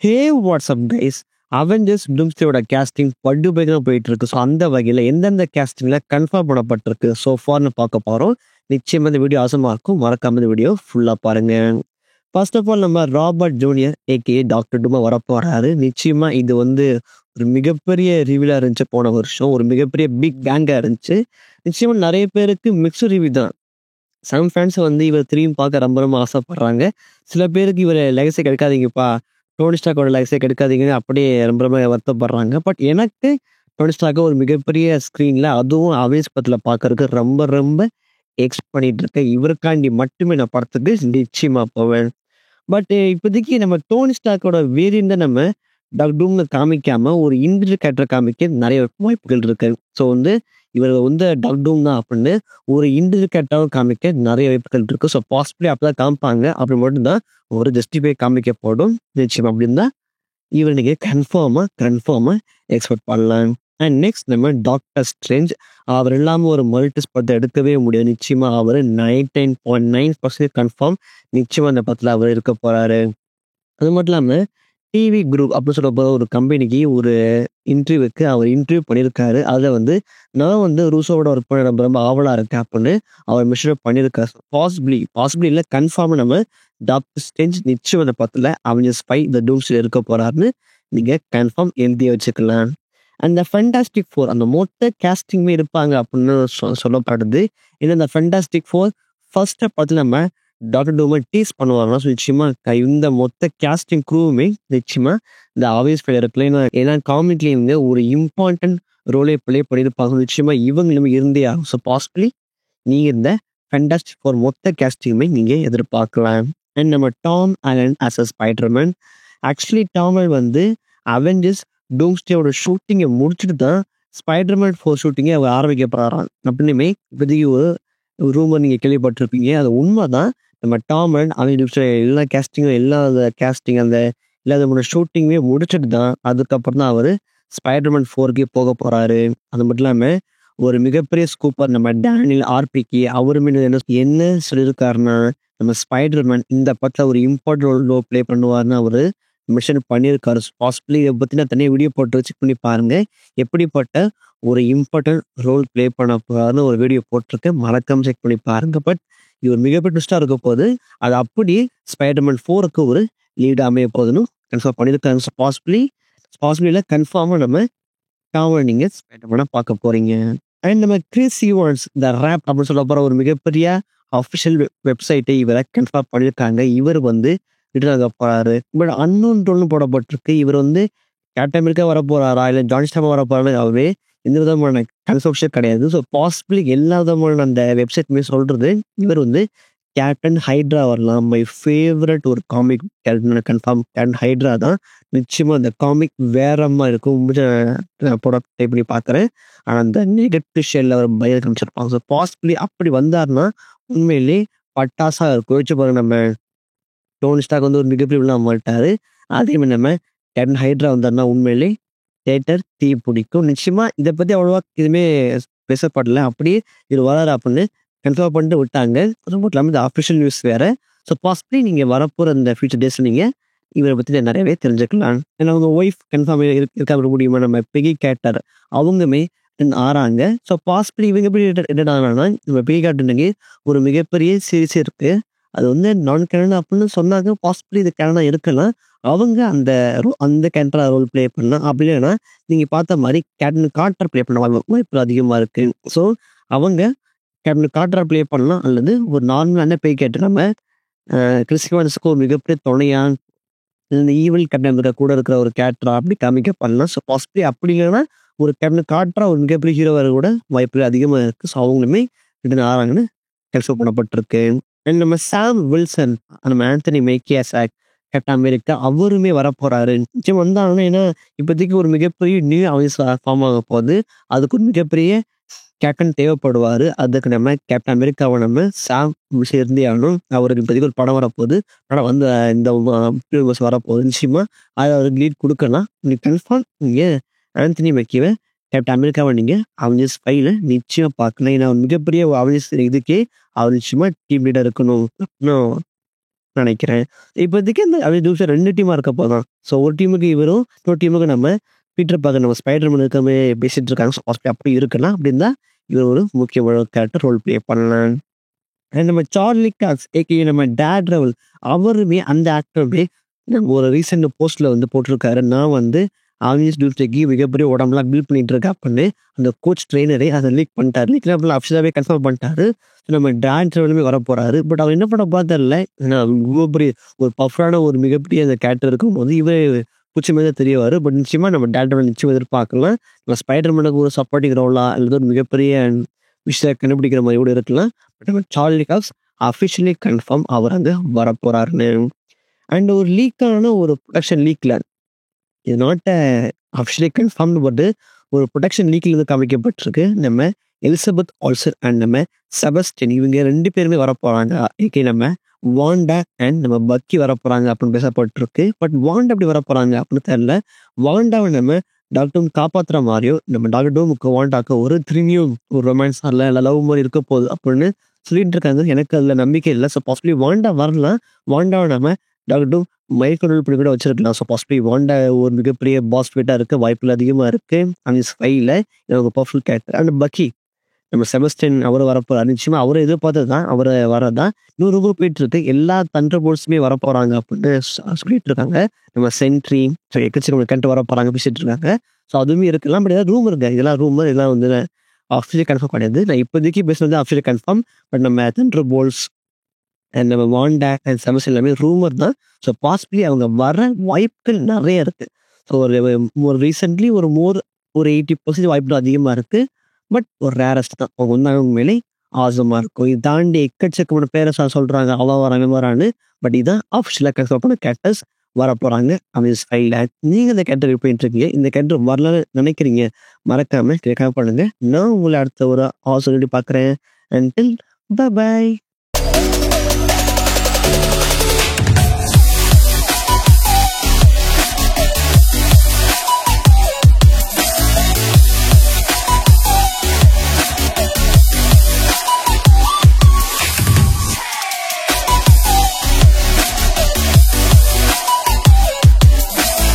ஹே what's up guys, Avengers டூம்ஸ்டேயோட casting படுபயங்கரமா போயிட்டு இருக்கு. ஸோ அந்த வகையில் எந்தெந்த கேஸ்டிங்ல கன்ஃபார்ம் பண்ணப்பட்டிருக்கு ஸோ ஃபார்னு பார்க்க போகிறோம். நிச்சயமா இந்த வீடியோ அவசரமாக இருக்கும். மறக்காம இந்த வீடியோ ஃபுல்லாக பாருங்க. ஃபர்ஸ்ட் ஆஃப் ஆல் நம்ம ராபர்ட் ஜூனியர் ஏகே டாக்டர் டூமா வரப்போறாரு. நிச்சயமா இது ஒரு மிகப்பெரிய ரிவியூலாக இருந்துச்சு. போன வருஷம் ஒரு மிகப்பெரிய பிக் பேங்காக இருந்துச்சு. நிச்சயமா நிறைய பேருக்கு மிக்ஸ்டு ரிவ்யூ தான். சம் ஃபேன்ஸ் இவர் திரும்பி பார்க்க ரொம்ப ரொம்ப ஆசைப்படுறாங்க. சில பேருக்கு இவர் லெகசி கிடைக்காதீங்கப்பா, டோனி ஸ்டாக்கோட லெகசி கிடைக்காதீங்க அப்படியே ரொம்ப ரொம்ப வருத்தப்படுறாங்க. பட் எனக்கு டோனி ஸ்டாக்கை ஒரு மிகப்பெரிய ஸ்க்ரீனில் அதுவும் அவேஸ் படத்தில் பார்க்கறதுக்கு ரொம்ப ரொம்ப எக்ஸ்பெக்ட் பண்ணிட்டு இருக்கேன். இவருக்காண்டி மட்டுமே நான் படத்துக்கு நிச்சயமா போவேன். பட் இப்போதைக்கு நம்ம டோனி ஸ்டாக்கோட வேரியண்ட் தான் நம்ம டூம்ல காமிக்காம ஒரு இண்டிவிஜுவல் கேரக்டர் காமிக்க நிறைய வாய்ப்புகள் இருக்கு. ஸோ இவர் டாக் டூம் தான் அப்படின்னு ஒரு இண்டிவிஜுவல் கேரக்டராகவும் காமிக்க நிறைய வாய்ப்புகள் இருக்கு. ஸோ பாசிபிளி அப்பதான் காமிப்பாங்க. அப்படி மட்டும்தான் ஒரு ஜஸ்டிஃபை காமிக்கப்படும். நிச்சயம் அப்படின்னு தான் இவர் நீங்க கன்ஃபார்மா எக்ஸ்பெக்ட் பண்ணலாம். அண்ட் நெக்ஸ்ட் நம்ம டாக்டர் ஸ்ட்ரேஞ்ச். அவர் இல்லாமல் ஒரு மல்டிஸ் படத்தை எடுக்கவே முடியாது. நிச்சயமா அவர் 99.9% கன்ஃபார்ம். நிச்சயமா அந்த படத்தில் அவர் இருக்க போறாரு. அது மட்டும் இல்லாமல் டிவி குரூப் அப்படின்னு சொல்ல ஒரு கம்பெனிக்கு ஒரு இன்டர்வியூக்கு அவர் இன்டர்வியூ பண்ணியிருக்காரு. அதில் நான் ரூசோவோட ஒர்க் பண்ண ரொம்ப ரொம்ப ஆவலாக இருக்கேன் அப்படின்னு அவர் மெஷர் பண்ணியிருக்காரு. பாசிபிளி இல்லை கன்ஃபார்ம் நம்ம டாக்டர் ஸ்ட்ரேஞ்ச் நிச்சயம் அந்த படத்தில் அவெஞ்சர்ஸ் 5 த டூம்ஸ்ல இருக்க போறாருன்னு நீங்கள் கன்ஃபார்ம் எழுதி வச்சுக்கலாம். அந்த ஃபென்டாஸ்டிக் 4 அந்த மொத்த கேஸ்டிங்குமே இருப்பாங்க அப்படின்னு சொல்லப்படுது. ஏன்னா இந்த ஃபென்டாஸ்டிக் 4 ஃபர்ஸ்ட் படத்தில் நம்ம டாக்டர் டூமை டீஸ் பண்ணுவாங்கன்னா நிச்சயமா இந்த மொத்த கேஸ்டிங் க்ரூவுமே நிச்சயமா இந்த ஆவியஸ் ஃபைல் இருக்குல்ல. ஏன்னா காமிக்லேயே ஒரு இம்பார்ட்டன்ட் ரோலே ப்ளே பண்ணியிருப்பாங்க. நிச்சயமா இவங்களுமே இருந்தே ஆகும். ஸோ பாசிபிளி நீங்கள் இந்த ஃபென்டாஸ்டிக் 4 மொத்த கேஸ்டிங்குமே நீங்கள் எதிர்பார்க்கலாம். அண்ட் நம்ம Tom Holland as a Spiderman. Actually Tom Avengers டூம்ஸ்டேயோட ஷூட்டிங்கை முடிச்சுட்டு தான் ஸ்பைடர்மேன் 4 ஷூட்டிங்கை அவர் ஆரம்பிக்க போறாராம் அப்படின்னுமே இப்போதைக்கு ஒரு ரூமர் நீங்கள் கேள்விப்பட்டிருப்பீங்க. அது உண்மைதான். நம்ம டாம் அவெஞ்சர்ஸ் எல்லா கேஸ்டிங் அந்த எல்லா விதமான ஷூட்டிங்குமே முடிச்சுட்டு தான் அதுக்கப்புறம் தான் அவர் ஸ்பைடர்மேன் 4க்கு போக போறாரு. அது மட்டும் இல்லாமல் ஒரு மிகப்பெரிய ஸ்கூப்பர் நம்ம டேனியல் ஆர்பிக்கு அவருமே என்ன சொல்லியிருக்காருன்னா நம்ம ஸ்பைடர்மேன் இந்த படத்தில் ஒரு இம்பார்ட்டன்ட் ரோல் ப்ளே பண்ணுவார்னு அவர் மென்ஷன் பண்ணியிருக்காரு. பாசிபிளி இதை பற்றி நான் தனியாக வீடியோ போட்டு செக் பண்ணி பாருங்க. எப்படிப்பட்ட ஒரு இம்பார்ட்டன்ட் ரோல் ப்ளே பண்ண போறாருன்னு ஒரு வீடியோ போட்டிருக்கேன். மறக்காம செக் பண்ணி பாருங்க. பட் இது ஒரு மிகப்பெரிய ட்விஸ்டாக இருக்க போது. அது அப்படியே ஸ்பைடர்மேன் 4க்கு ஒரு லீடு அமைய போகுதுன்னு கன்ஃபார்ம் பண்ணியிருக்காங்க. ஸோ பாசிபிளியில் கன்ஃபார்மாக நம்ம டாமை நீங்கள் ஸ்பைடர்மேனை பார்க்க போறீங்க. அண்ட் நம்ம கிறிஸ் ஈவான்ஸ் த ரேப் அப்படின்னு சொல்ல போகிற ஒரு மிகப்பெரிய அஃபிஷியல் வெப்சைட்டை இவரை கன்ஃபார்ம் பண்ணியிருக்காங்க. இவர் ரிட்டர்ன் ஆக போறாரு. பட் அன்னோன் ரோல்னு போடப்பட்டிருக்கு. இவர் கேப்டன் அமெரிக்கா வர போறாரா இல்லை ஜான் ஸ்டாமா வர போறாரு அவரே எந்த விதமான கன்ஃபர்மேஷன் கிடையாது. ஸோ பாசிபிளி எல்லா விதமான அந்த வெப்சைட்டுமே சொல்றது இவர் கேப்டன் ஹைட்ரா வரலாம். மை ஃபேவரட் ஒரு comic character confirm captain hydra தான். நிச்சயமா அந்த காமிக் வேறமா இருக்கும். ப்ராடக்ட் டைப் பண்ணி பார்க்குறேன். ஆனால் அந்த நெகட்டிவ் ஷேட்ல அவர் பயம் காமிச்சிருப்பாங்க. ஸோ பாசிபிளி அப்படி வந்தாருன்னா உண்மையிலே பட்டாசா இருக்கும். வச்சு பாருங்க, நம்ம டோனி ஸ்டாக் ஒரு மிகப்பெரிய விழா மாட்டாரு. அதே மாதிரி நம்ம கேப்டன் ஹைட்ரா வந்தாருன்னா உண்மையிலே தேட்டர் தீ பிடிக்கும். நிச்சயமா இதை பற்றி அவ்வளோவா எதுவுமே பேசப்படல. அப்படியே இது வராரு அப்படின்னு கன்ஃபார்ம் பண்ணிட்டு விட்டாங்க. அது மட்டும் இல்லாமல் இந்த அஃபிஷியல் நியூஸ் வேற. ஸோ பாசிபிளி நீங்கள் வரப்போகிற அந்த ஃபியூச்சர் டேஸில் நீங்கள் இவரை பற்றி நிறையவே தெரிஞ்சுக்கலாம். ஏன்னா அவங்க ஒய்ஃப் கன்ஃபார்ம் இருக்க முடியுமா, நம்ம பெகி கேரக்டர் அவங்களுமே ஆறாங்க. ஸோ பாசிபிளி இவங்க எப்படி ரிட்டர்ன் ஆனாங்கன்னா நம்ம பெகி கேரக்டர் ஒரு மிகப்பெரிய சீரீஸ் இருக்கு. அது நான் கேனன் அப்படின்னு சொன்னாங்க. பாசிபிளி இது கேனனா இருக்கலாம். அவங்க அந்த கேரக்டரா ரோல் ப்ளே பண்ணலாம். அப்படி இல்லைன்னா நீங்க பார்த்த மாதிரி கேப்டன் கார்ட்டர் ப்ளே பண்ண வாய்ப்பு அதிகமாக இருக்கு. ஸோ அவங்க கேப்டன் கார்ட்டரா ப்ளே பண்ணலாம். அல்லது ஒரு நார்மலான பேய் கேட்டு நம்ம கிறிஸ்டியன்ஸுக்கு ஒரு மிகப்பெரிய துணையா இந்த ஈவில் கேப்டன் கூட இருக்கிற ஒரு கேரக்டரா அப்படி காமிக்க பண்ணலாம். ஸோ பாசிபிளி அப்படி இல்லைன்னா ஒரு கேப்டன் கார்ட்டரா ஒரு மிகப்பெரிய ஹீரோவாக கூட வாய்ப்புகள் அதிகமாக இருக்கு. ஸோ அவங்களுமே ரிட்டர்ன் ஆறாங்கன்னு கன்ஃபார்ம் பண்ணப்பட்டிருக்கு. நம்ம சாம் வில்சன், நம்ம ஆந்தனி மேக்கியாஸ் கேப்டன் அமெரிக்கா அவருமே வரப்போறாரு. நிச்சயம் வந்தாங்கன்னா ஏன்னா இப்போதைக்கு ஒரு மிகப்பெரிய நியூ அவெஞ்சர்ஸ் ஃபார்ம் ஆக போகுது. அதுக்கு ஒரு மிகப்பெரிய கேப்டன் தேவைப்படுவார். அதுக்கு நம்ம கேப்டன் அமெரிக்காவை நம்ம சாம் சேர்ந்தே ஆகணும். அவருக்கு இப்போதைக்கு ஒரு படம் வரப்போகுது. படம் இந்த வரப்போகுது. நிச்சயமா அதை அவருக்கு லீட் கொடுக்கலாம். நீங்கள் கன்ஃபார்ம் நீங்கள் ஆந்தனி மேக்கியை கேப்டன் அமெரிக்காவை நீங்கள் அவெஞ்சர்ஸ் 5ல நிச்சயம் பார்க்கலாம். ஏன்னா மிகப்பெரிய அவெஞ்சர்ஸ் இதுக்கே அவர் நிச்சயமா டீம் லீடர் இருக்கணும். நினைக்கிறேன். இப்போதைக்கு இந்த அவெஞ்சர்ஸ் டூம்ஸ்டே 2 டீமா இருக்க போதும். ஸோ ஒரு டீமுக்கு இவரும், இன்னொரு டீமுக்கு நம்ம பீட்டர் பார்க்கர், நம்ம ஸ்பைடர்மேன் இருக்கவே பேசிட்டு இருக்காங்க. ஸோ அப்படி இருக்கலாம். அப்படி இருந்தா இவர் ஒரு முக்கியமான கேரக்டர் ரோல் ப்ளே பண்ணலாம். அண்ட் நம்ம சார்லி காக்ஸ் ஏகே நம்ம டேட் ரெவல் அவருமே அந்த ஆக்டருமே ஒரு ரீசெண்ட் போஸ்ட்ல வந்து போட்டிருக்காரு. நான் வந்து அவெஞ்சர்ஸ் டூம்ஸ்டேக்கு மிகப்பெரிய உடம்புலாம் பில்ட் பண்ணிட்டு இருக்கேன் அப்படின்னு அந்த கோச் ட்ரெயினரே அதை லீக் பண்ணிட்டாரு. லீக் அஃபிஷியலாகவே கன்ஃபார்ம் பண்ணிட்டாரு. நம்ம டேட் ரெவலுமே வர போறாரு. பட் அவர் என்ன பண்ண பார்த்தல, இவ்வளோ பெரிய ஒரு பஃபரான ஒரு மிகப்பெரிய அந்த கேரக்டர் இருக்கும்போது இவரே நிச்சயமாக தான் தெரியவாரு. பட் நிச்சயமா நம்ம டேட் ரெவல் நிச்சயம் எதிர்பார்க்கலாம். நம்ம ஸ்பைடர்மேனுக்கு ஒரு சப்போர்ட்டிங் ரோலா அல்லது ஒரு மிகப்பெரிய விஷயத்தை கண்டுபிடிக்கிற மாதிரி கூட இருக்கலாம். பட் நம்ம சார்லி காக்ஸ் அஃபிஷியலி கன்ஃபார்ம் அவர் அங்கே வர போறாருன்னு. அண்ட் ஒரு லீக்கான ஒரு ப்ரொடக்ஷன் லீக்ல இது நாட் அஃபிஷியலி கன்ஃபார்ம் பட் ஒரு ப்ரொடக்ஷன் லீக்ல இருந்து காமிக்கப்பட்டிருக்கு. நம்ம எலிசபெத் ஆல்சர் அண்ட் நம்ம செபஸ்டியன் இவங்க 2 பேருமே வர போறாங்க. ஏகே நம்ம வாண்டா அண்ட் நம்ம பக்கி வர போறாங்க அப்படின்னு பேசப்பட்டிருக்கு. பட் வாண்டா அப்படி வர போறாங்க அப்படின்னு தெரியல. வாண்டாவை நம்ம டாக்டர் காப்பாத்துற மாதிரியோ நம்ம டாக்டர் டூமுக்கு வாண்டாக்கு ஒரு திரும்பியும் ஒரு ரொமான்ஸ் ஆடல இல்லை லவ் மாதிரி இருக்க போகுது அப்படின்னு சொல்லிட்டு இருக்காங்க. எனக்கு அதுல நம்பிக்கை இல்லை. ஸோ பாசிபிளி வாண்டா வரலாம். வாண்டாவை நம்ம டாக்டர் டூம் மைண்ட் கண்ட்ரோல் பண்ணி கூட வச்சிருக்கலாம். ஸோ பாசிபிளி வாண்டா ஒரு மிகப்பெரிய பாஸ் ஃபைட்டாக இருக்க வாய்ப்புகள் அதிகமாக இருக்கு. அந்த ஸ்பைல எனக்கு பர்ஃபுல் கேரக்டர். அண்ட் பக்கி நம்ம செபஸ்டியன் அவர் வரப்போறாரு. நிச்சயமா அவரை எதிர்பார்த்தது தான், அவரை வரதான் இன்னொரு குரூப் போயிட்டு இருக்கு. எல்லா தண்டர் போல்ட்ஸுமே வர போறாங்க அப்படின்னு சொல்லிட்டு இருக்காங்க. நம்ம சென்ட்ரி எக்கச்சக்க கண்டு வர போறாங்க பேசிட்டு இருக்காங்க. ஸோ அதுவுமே இருக்கலாம். பட் ஏதாவது ரூம் இருக்கு. இதெல்லாம் ரூமர், இதெல்லாம் வந்து அஃபிஷியல் கன்ஃபார்ம் கிடையாது. நான் இப்போதைக்கு பேசுறது அஃபிஷியல் கன்ஃபார்ம். பட் நம்ம தண்டர் போல்ட்ஸ் அண்ட் நம்ம வாண்டா அண்ட் செபஸ்டியன் எல்லாமே ரூமர் தான். ஸோ பாசிபிளி அவங்க வர வாய்ப்புகள் நிறைய இருக்கு. ஸோ ஒரு ரீசென்ட்லி ஒரு 80% வாய்ப்புகள் அதிகமாக இருக்கு. பட் ஒரு ரேரஸ்ட் தான். அவங்க வந்து உண்மையிலே ஆசமாக இருக்கும். இது தாண்டி எக்கச்சக்கமான பேரை சொல்றாங்க அவன் வராங்க வரான்னு. பட் இதான் அஃபிஷியலாக கன்ஃபார்ம் பண்ண கேரக்டர்ஸ் வர போறாங்க. அவெஞ்சர்ஸ் 5ல நீங்க இந்த கேரக்டர் போயிட்டு இருக்கீங்க, இந்த கேரக்டர் வரலான்னு நினைக்கிறீங்க, மறக்காம கேட்காம பண்ணுங்க. நான் உங்களை அடுத்த ஒரு ஆசை பார்க்குறேன். Until by.